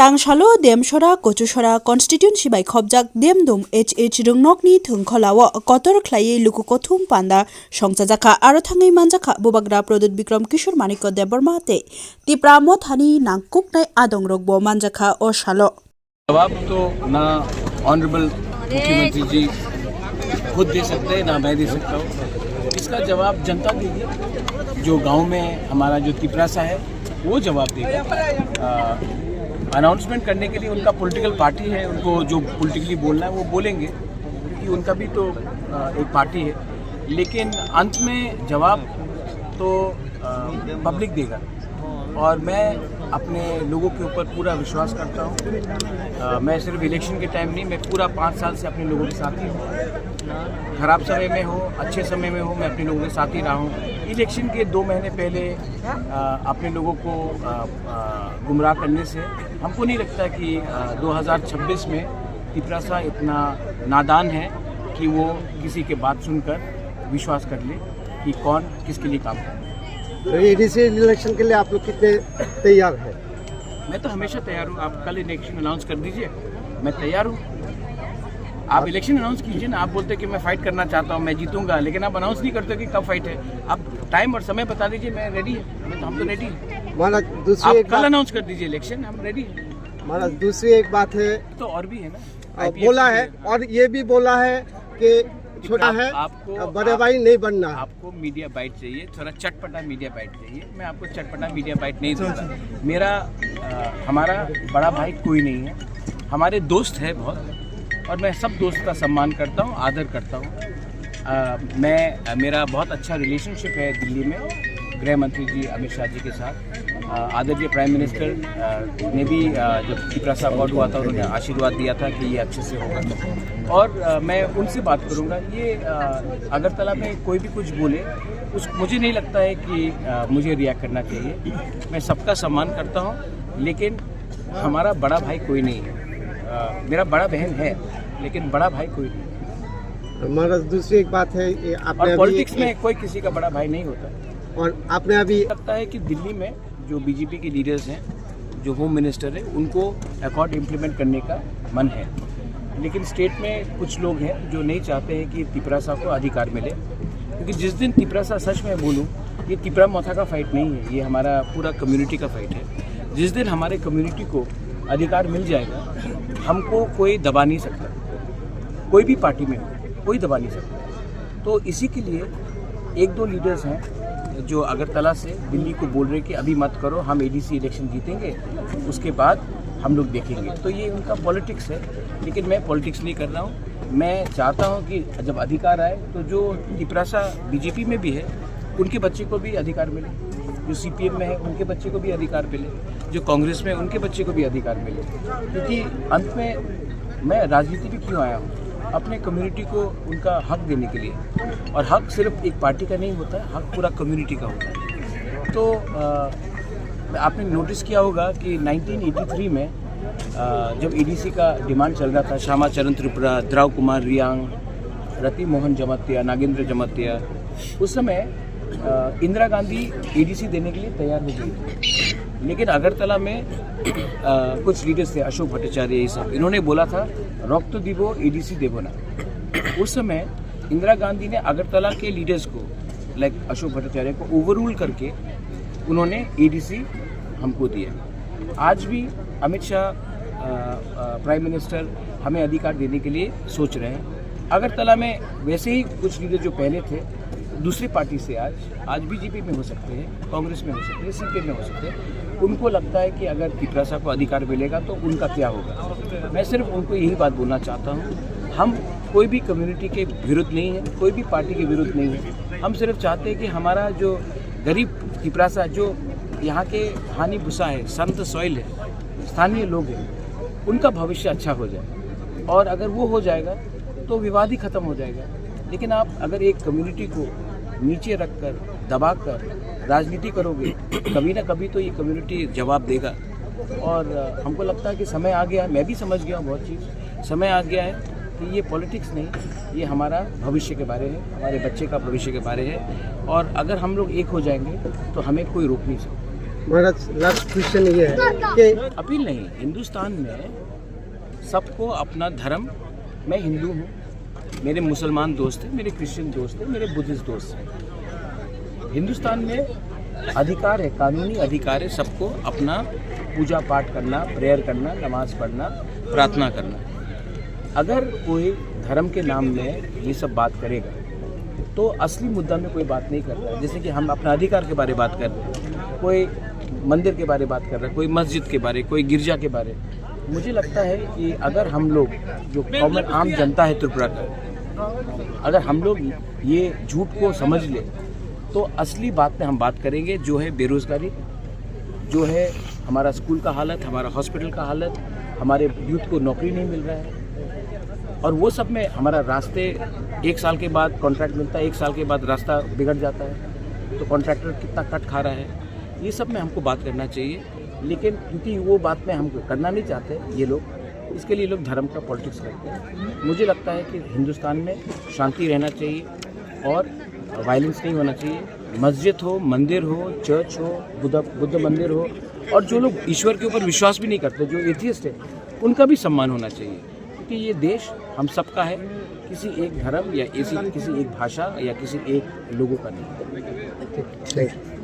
Tangshalo Demshora Kochushora Constituency by Khobjak Demdum H Rungnokni Thungkholawo Kotor Khlai Lukukothum Panda Songchajaka Arothangai Manjaka Bubagra Produt Bikram Kishore Maniko Debormate Tipra Thani Nangkuknai Adongrogbo Manjaka O Shalo जवाब तो ना honourable मुख्यमंत्री जी खुद दे सकते हैं ना मैं दे सकता हूँ। इसका जवाब जनता देगी। जो गांव में हमारा जो तिपरासा है वो जवाब देगा। अनाउंसमेंट करने के लिए उनका पॉलिटिकल पार्टी है, उनको जो पॉलिटिकली बोलना है वो बोलेंगे क्योंकि उनका भी तो एक पार्टी है। लेकिन अंत में जवाब तो पब्लिक देगा और मैं अपने लोगों के ऊपर पूरा विश्वास करता हूँ। मैं सिर्फ इलेक्शन के टाइम नहीं, मैं पूरा 5 साल से अपने लोगों के साथ ही हूँ। खराब समय में हो, अच्छे समय में हो, मैं अपने लोगों के साथ ही रहा हूँ। इलेक्शन के 2 महीने पहले अपने लोगों को गुमराह करने से हमको नहीं लगता कि 2026 में तिपरासा इतना नादान है कि वो किसी के बात सुनकर विश्वास कर ले कि कौन किसके लिए काम करे। तो एडीसी इलेक्शन के लिए आप लोग कितने तैयार हैं? मैं तो हमेशा तैयार हूँ। आप कल इलेक्शन अनाउंस कर दीजिए, मैं तैयार हूँ। आप इलेक्शन अनाउंस कीजिए ना। आप बोलते हैं कि मैं फाइट करना चाहता हूँ, मैं जीतूंगा, लेकिन आप अनाउंस नहीं करते कि कब फाइट है। आप टाइम और समय बता दीजिए, मैं रेडी है। हम तो रेडी हैं। महाराज दूसरी आप एक कल अनाउंस कर दीजिए इलेक्शन, हम रेडी हैं। महाराज दूसरी एक बात है तो और भी है ना, बोला है और ये भी बोला है कि छोटा है, आपको बड़े भाई नहीं बनना। आपको मीडिया बाइट चाहिए, थोड़ा चटपटा मीडिया बाइट चाहिए। मैं आपको चटपटा मीडिया बाइट नहीं दूंगा। मेरा हमारा बड़ा भाई कोई नहीं है। हमारे दोस्त है बहुत और मैं सब दोस्त का सम्मान करता हूँ, आदर करता हूँ। मेरा बहुत अच्छा रिलेशनशिप है दिल्ली में गृह मंत्री जी अमित शाह जी के साथ। आदरणीय प्राइम मिनिस्टर ने भी जब तिपरासा अवार्ड हुआ था उन्होंने आशीर्वाद दिया था कि ये अच्छे से होगा और मैं उनसे बात करूंगा। ये अगरतला में कोई भी कुछ बोले मुझे नहीं लगता है कि मुझे रिएक्ट करना चाहिए। मैं सबका सम्मान करता हूं, लेकिन हमारा बड़ा भाई कोई नहीं है। मेरा बड़ा बहन है लेकिन बड़ा भाई कोई नहीं। महाराज दूसरी एक बात है, आपने पॉलिटिक्स में कोई किसी का बड़ा भाई नहीं होता और आपने अभी लगता है कि दिल्ली में जो बीजेपी के लीडर्स हैं, जो होम मिनिस्टर है, उनको अकॉर्ड इम्प्लीमेंट करने का मन है। लेकिन स्टेट में कुछ लोग हैं जो नहीं चाहते हैं कि तिपरासा को अधिकार मिले, क्योंकि जिस दिन तिपरासा सच में बोलूं, ये तिपरा मोथा का फाइट नहीं है, ये हमारा पूरा कम्युनिटी का फाइट है। जिस दिन हमारे कम्युनिटी को अधिकार मिल जाएगा, हमको कोई दबा नहीं सकता। कोई भी पार्टी में हो, कोई दबा नहीं सकता। तो इसी के लिए 1-2 लीडर्स हैं जो अगरतला से दिल्ली को बोल रहे कि अभी मत करो, हम एडीसी इलेक्शन जीतेंगे, उसके बाद हम लोग देखेंगे। तो ये उनका पॉलिटिक्स है, लेकिन मैं पॉलिटिक्स नहीं कर रहा हूँ। मैं चाहता हूँ कि जब अधिकार आए तो जो तिपरासा बीजेपी में भी है उनके बच्चे को भी अधिकार मिले, जो सीपीएम में है उनके बच्चे को भी अधिकार मिले, जो कांग्रेस में उनके बच्चे को भी अधिकार मिले। क्योंकि अंत में मैं राजनीति में क्यों आया हूँ? अपने कम्युनिटी को उनका हक देने के लिए। और हक सिर्फ एक पार्टी का नहीं होता है, हक पूरा कम्युनिटी का होता है। तो आपने नोटिस किया होगा कि 1983 में जब एडीसी का डिमांड चल रहा था, श्यामा चरण त्रिपुरा, द्राव कुमार रियांग, रति मोहन जमातिया, नागेंद्र जमातिया, उस समय इंदिरा गांधी एडीसी देने के लिए तैयार हो गई थी। लेकिन अगरतला में कुछ लीडर्स थे, अशोक भट्टाचार्य, ये सब, इन्होंने बोला था रॉक तो दीबो एडीसी देबो ना। उस समय इंदिरा गांधी ने अगरतला के लीडर्स को, लाइक अशोक भट्टाचार्य को, ओवररूल करके उन्होंने एडीसी हमको दिया। आज भी अमित शाह प्राइम मिनिस्टर हमें अधिकार देने के लिए सोच रहे हैं। अगरतला में वैसे ही कुछ लीडर जो पहले थे दूसरी पार्टी से आज बीजेपी में हो सकते हैं, कांग्रेस में हो सकते हैं, सीपीएम में हो सकते हैं, उनको लगता है कि अगर तिपरासा को अधिकार मिलेगा तो उनका क्या होगा। मैं सिर्फ उनको यही बात बोलना चाहता हूँ, हम कोई भी कम्युनिटी के विरुद्ध नहीं है, कोई भी पार्टी के विरुद्ध नहीं है। हम सिर्फ चाहते हैं कि हमारा जो गरीब तिपरासा, जो यहाँ के हानि भूसा है, संत सॉइल है, स्थानीय लोग हैं, उनका भविष्य अच्छा हो जाए। और अगर वो हो जाएगा तो विवाद ही खत्म हो जाएगा। लेकिन आप अगर एक कम्युनिटी को नीचे रखकर, दबाकर राजनीति करोगे, कभी ना कभी तो ये कम्युनिटी जवाब देगा। और हमको लगता है कि समय आ गया है, मैं भी समझ गया हूँ बहुत चीज़, समय आ गया है कि ये पॉलिटिक्स नहीं, ये हमारा भविष्य के बारे है, हमारे बच्चे का भविष्य के बारे है। और अगर हम लोग एक हो जाएंगे तो हमें कोई रोक नहीं सकता। महाराज लास्ट क्वेश्चन ये है कि अपील नहीं, हिंदुस्तान में सबको अपना धर्म, मैं हिंदू हूँ, मेरे मुसलमान दोस्त हैं, मेरे क्रिश्चियन दोस्त हैं, मेरे बुद्धिस्ट दोस्त हैं। हिंदुस्तान में अधिकार है, कानूनी अधिकार है सबको अपना पूजा पाठ करना, प्रेयर करना, नमाज पढ़ना, प्रार्थना करना। अगर कोई धर्म के नाम में ये सब बात करेगा तो असली मुद्दा में कोई बात नहीं कर रहा है। जैसे कि हम अपना अधिकार के बारे में बात कर रहे हैं, कोई मंदिर के बारे में बात कर रहा है, कोई मस्जिद के बारे, कोई गिरजा के बारे। मुझे लगता है कि अगर हम लोग जो कॉमन आम जनता है त्रिपुरा का, अगर हम लोग ये झूठ को समझ ले तो असली बात में हम बात करेंगे, जो है बेरोज़गारी, जो है हमारा स्कूल का हालत, हमारा हॉस्पिटल का हालत, हमारे यूथ को नौकरी नहीं मिल रहा है, और वो सब में हमारा रास्ते 1 साल के बाद कॉन्ट्रैक्ट मिलता है, 1 साल के बाद रास्ता बिगड़ जाता है, तो कॉन्ट्रैक्टर कितना कट खा रहा है, ये सब में हमको बात करना चाहिए। लेकिन क्योंकि वो बात में हम करना नहीं चाहते ये लोग, इसके लिए लोग धर्म का पॉलिटिक्स करते हैं। मुझे लगता है कि हिंदुस्तान में शांति रहना चाहिए और वायलेंस नहीं होना चाहिए। मस्जिद हो, मंदिर हो, चर्च हो, बुद्ध मंदिर हो, और जो लोग ईश्वर के ऊपर विश्वास भी नहीं करते, जो एथियस्ट है, उनका भी सम्मान होना चाहिए, क्योंकि ये देश हम सबका है, किसी एक धर्म या किसी एक भाषा या किसी एक लोगों का नहीं। Thank you.